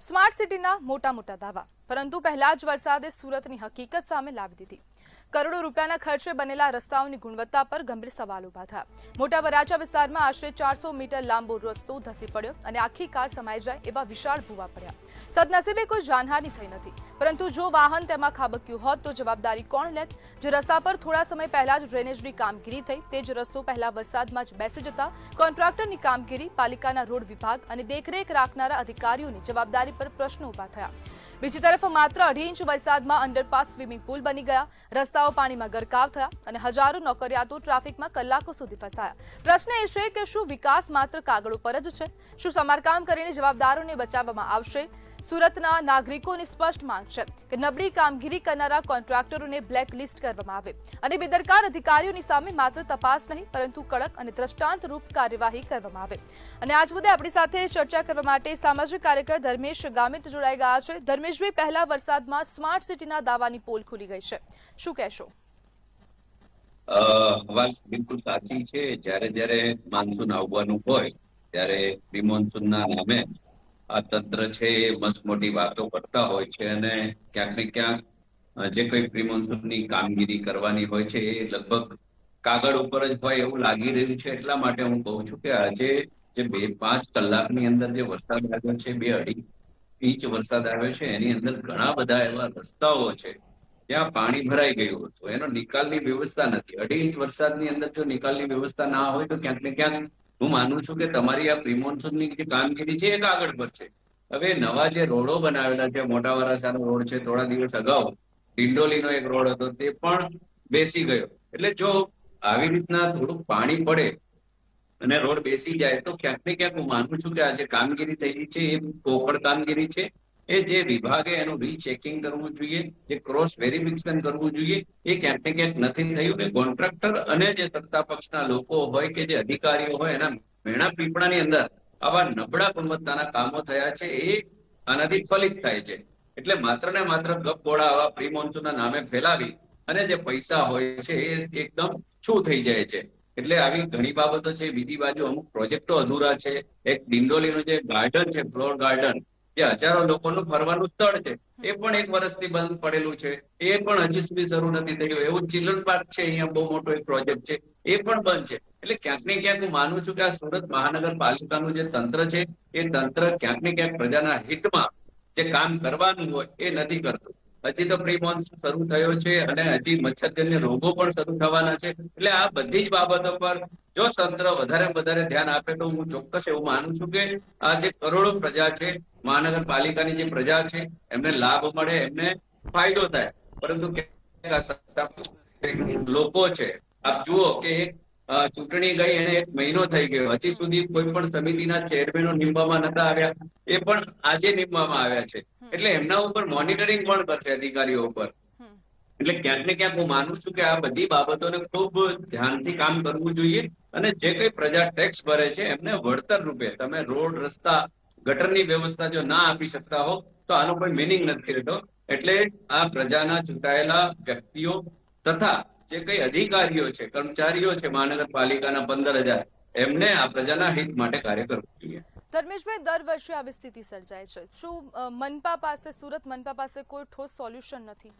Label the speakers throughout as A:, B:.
A: Smart સિટીના મોટા મોટા દાવા, પરંતુ પહેલા જ વરસાદે સુરતની હકીકત સામે લાવી દીધી। કરોડો રૂપિયાના ખર્ચે બનેલા રસ્તાઓની ગુણવત્તા પર ગંભીર સવાલ ઉભા થયા। મોટા વરાછા વિસ્તારમાં આશરે 400 મીટર લાંબો રસ્તો ધસી પડ્યો અને આખી કાર સમાઈ જાય એવા વિશાળ ભૂવા પડ્યા। સદનસીબે કોઈ જાનહાનિ થઈ નથી, પરંતુ જો વાહન તેમાં ખાબક્યું હોત તો જવાબદારી કોણ લેત? જે રસ્તા પર થોડા સમય પહેલા જ ડ્રેનેજની કામગીરી થઈ, તે જ રસ્તો પહેલા વરસાદમાં જ બેસી જતા કોન્ટ્રાક્ટરની કામગીરી, પાલિકાના રોડ વિભાગ અને દેખરેખ રાખનારા અધિકારીઓની જવાબદારી પર પ્રશ્નો ઉભા થયા। બીજી તરફ માત્ર 2.5 ઇંચ વરસાદમાં અંડરપાસ સ્વિમિંગ પુલ બની ગયા, રસ્તાઓ પાણીમાં ગરકાવ થયા અને હજારો નોકરિયાતો ટ્રાફિકમાં કલાકો સુધી ફસાયા। પ્રશ્ન એ છે કે શું વિકાસ માત્ર કાગળ ઉપર જ છે? શું સમારકામ કરીને જવાબદારોને બચાવવામાં આવશે? સુરતના નાગરિકોની સ્પષ્ટ માંગ છે કે નબળી કામગીરી કરનારા કોન્ટ્રાક્ટરોને બ્લેકલિસ્ટ કરવામાં આવે અને બેદરકાર અધિકારીઓની સામે માત્ર તપાસ નહીં પરંતુ કડક અને દ્રષ્ટાંતરૂપ કાર્યવાહી કરવામાં આવે। અને આજ મુદ્દે આપણી સાથે ચર્ચા કરવા માટે સામાજિક કાર્યકર ધર્મેશ ગામિત જોડાઈ ગયા છે। ધર્મેશભાઈ, પહેલા વરસાદમાં સ્માર્ટ સિટીના દાવાની પોલ ખુલી ગઈ છે, શું કહેશો?
B: વાત બિલકુલ સાચી છે। જ્યારે માનસૂન આવવાનું હોય ત્યારે પ્રી મોન્સૂનના નામે આ તંત્ર છે એ મસ્ત મોટી વાતો કરતા હોય છે અને ક્યાંક ને ક્યાંક જે કોઈ પ્રી મોન્સૂનની કામગીરી કરવાની હોય છે એ લગભગ કાગળ ઉપર જ હોય એવું લાગી રહ્યું છે। એટલા માટે હું કહું છું કે આજે જે 2-5 કલાકની અંદર જે વરસાદ આવ્યો છે, 2-2.5 ઇંચ વરસાદ આવ્યો છે, એની અંદર ઘણા બધા એવા રસ્તાઓ છે ત્યાં પાણી ભરાઈ ગયું હતું, એનો નિકાલની વ્યવસ્થા નથી। 2.5 ઇંચ વરસાદની અંદર જો નિકાલની વ્યવસ્થા ના હોય તો ક્યાંક ને ક્યાંક હું માનું છું કે તમારી આ પ્રી મોન્સૂનની જે કામગીરી છે એ કાગળ પર છે। હવે નવા જે રોડો બનાવેલા છે, મોટા વરાછાનો રોડ છે, થોડા દિવસ અગાઉ ડિંડોલીનો એક રોડ હતો તે પણ બેસી ગયો। એટલે જો આવી રીતના થોડુંક પાણી પડે અને રોડ બેસી જાય તો ક્યાંક ને ક્યાંક હું માનું છું કે આ જે કામગીરી થઈ છે એ પોકળ કામગીરી છે। એ જે વિભાગે એનું રીચેકિંગ કરવું જોઈએ, જે ક્રોસ વેરિફિકેશન કરવું જોઈએ, એ ક્યાંક ને ક્યાંક નથી થયું કે કોન્ટ્રાક્ટર અને જે સત્તા પક્ષના લોકો હોય કે જે અધિકારીઓ હોય એના મેણા પીપળાની અંદર આવા નબળા ગુણવત્તાના કામો થયા છે એ આનાથી ફલિત થાય છે। એટલે માત્ર ને માત્ર ગપગોળા આવા પ્રી મોન્સૂનના નામે ફેલાવી અને જે પૈસા હોય છે એ એકદમ શું થઈ જાય છે। એટલે આવી ઘણી બાબતો છે। બીજી બાજુ અમુક પ્રોજેક્ટો અધૂરા છે। એક ડિંડોલીનું જે ગાર્ડન છે, ફ્લોર ગાર્ડન, જે હજારો લોકોનું ફરવાનું સ્થળ છે, એ પણ 1 વર્ષથી બંધ પડેલું છે, એ પણ હજી સુધી શરૂ નથી થયું। એવું ચિલ્ડ્રન પાર્ક છે, અહીંયા બહુ મોટો એક પ્રોજેક્ટ છે, એ પણ બંધ છે। એટલે ક્યાંક ને ક્યાંક હું માનું છું કે આ સુરત મહાનગરપાલિકાનું જે તંત્ર છે એ તંત્ર ક્યાંક ને ક્યાંક પ્રજાના હિતમાં જે કામ કરવાનું હોય એ નથી કરતું। હજી તો પ્રી મોન્સૂન શરૂ થયો છે અને હજી મચ્છરજન્ય રોગો પણ શરૂ થવાના છે। એટલે આ બધી જ બાબતો પર જો તંત્ર વધારે ધ્યાન આપે તો હું ચોક્કસ એવું માનું છું કે આ જે કરોડો પ્રજા છે, મહાનગરપાલિકાની જે પ્રજા છે, એમને લાભ મળે, એમને ફાયદો થાય। પરંતુ લોકો છે, આપ જુઓ કે ચૂંટણી ગઈ એને 1 મહિનો થઈ ગયો, હજી સુધી કોઈ પણ સમિતિના ચેરમેનો નીમવામાં નતા આવ્યા, એ પણ આજે નીમવામાં આવ્યા છે। એટલે એમના ઉપર મોનિટરિંગ કોણ કરશે? અધિકારીઓ ઉપર। એટલે ક્યાંક ને ક્યાંક હું માનું છું કે આ બધી બાબતોને ખૂબ ધ્યાનથી કામ કરવું જોઈએ અને જે કઈ પ્રજા ટેક્સ ભરે છે એમને વળતર રૂપે તમે રોડ, રસ્તા, ગટરની વ્યવસ્થા જો ના આપી શકતા હો તો આનો કોઈ મિનિંગ નથી રહેતો। એટલે આ પ્રજાના ચૂંટાયેલા વ્યક્તિઓ તથા જે કઈ અધિકારીઓ છે, કર્મચારીઓ છે મહાનગરપાલિકાના 15,000, એમને આ પ્રજાના હિત માટે કાર્ય કરવું જોઈએ।
A: ધર્મેશભાઈ, દર વર્ષે આવી સ્થિતિ સર્જાય છે, શું મનપા પાસે, સુરત મનપા પાસે કોઈ ઠોસ સોલ્યુશન નથી?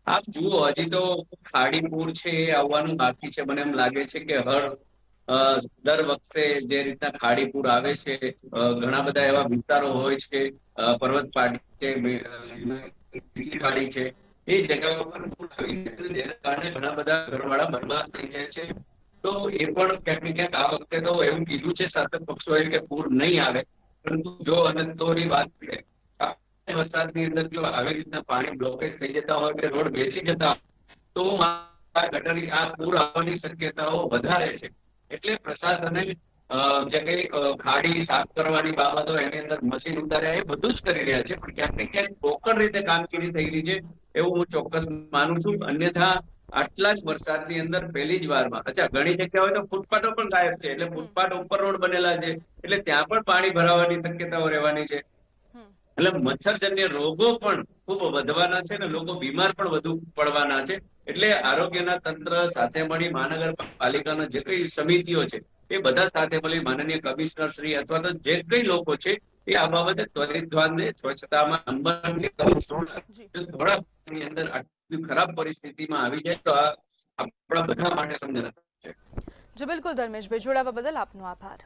B: આપ જુઓ, હજી તો ખાડીપુર છે એ આવવાનું બાકી છે। મને એમ લાગે છે કે દર વખતે જે રીતના ખાડીપુર આવે છે, ઘણા બધા એવા વિસ્તારો હોય છે, પર્વત પાટી છે, ખાડી છે, એ જગ્યાઓ પર પૂર આવી જાય છે, જેના કારણે ઘણા બધા ઘરવાળા બરબાદ થઈ જાય છે। તો એ પણ ક્યાંક ને ક્યાંક આ વખતે તો એવું કીધું છે શાસક પક્ષોએ કે પૂર નહીં આવે, પરંતુ જો અને તોની વાત છે વરસાદની અંદર જો આવી રીતના પાણી બ્લોકેજ થઈ જતા હોય કે રોડ બેસી જતા તો ગટરી આ પૂર આવવાની શક્યતાઓ વધારે છે। એટલે પ્રશાસને જે કઈ ખાડી સાફ કરવાની બાબતો એની અંદર મશીન ઉતાર્યા એ બધું જ કરી રહ્યા છે, પણ ક્યાંક ને ક્યાંક પોકળ રીતે કામગીરી થઈ રહી છે એવું હું ચોક્કસ માનું છું। અન્યથા આટલા જ વરસાદની અંદર પહેલી જ વારમાં, ઘણી જગ્યાએ તો ફૂટપાથો પણ ગાયબ છે, એટલે ફૂટપાથ ઉપર રોડ બનેલા છે, એટલે ત્યાં પણ પાણી ભરાવાની શક્યતાઓ રહેવાની છે। એટલે મચ્છરજન્ય રોગો પણ ખૂબ વધવાના છે ને લોકો બીમાર પણ વધુ પડવાના છે। એટલે આરોગ્યના તંત્ર સાથે મળી મહાનગરપાલિકાના જે કઈ સમિતિઓ છે એ બધા સાથે મળી માનનીય કમિશનર શ્રી અથવા તો જે કઈ લોકો છે એ આ બાબતે ત્વરિત ધ્યાન દે, સ્વચ્છતામાં નંબર
A: જી
B: થોડા સમયની અંદર આટલી ખરાબ પરિસ્થિતિમાં આવી જાય તો આ આપણા બધા માટે તમને
A: જી બિલકુલ ધર્મેશભાઈ, જોડાવા બદલ આપનો આભાર.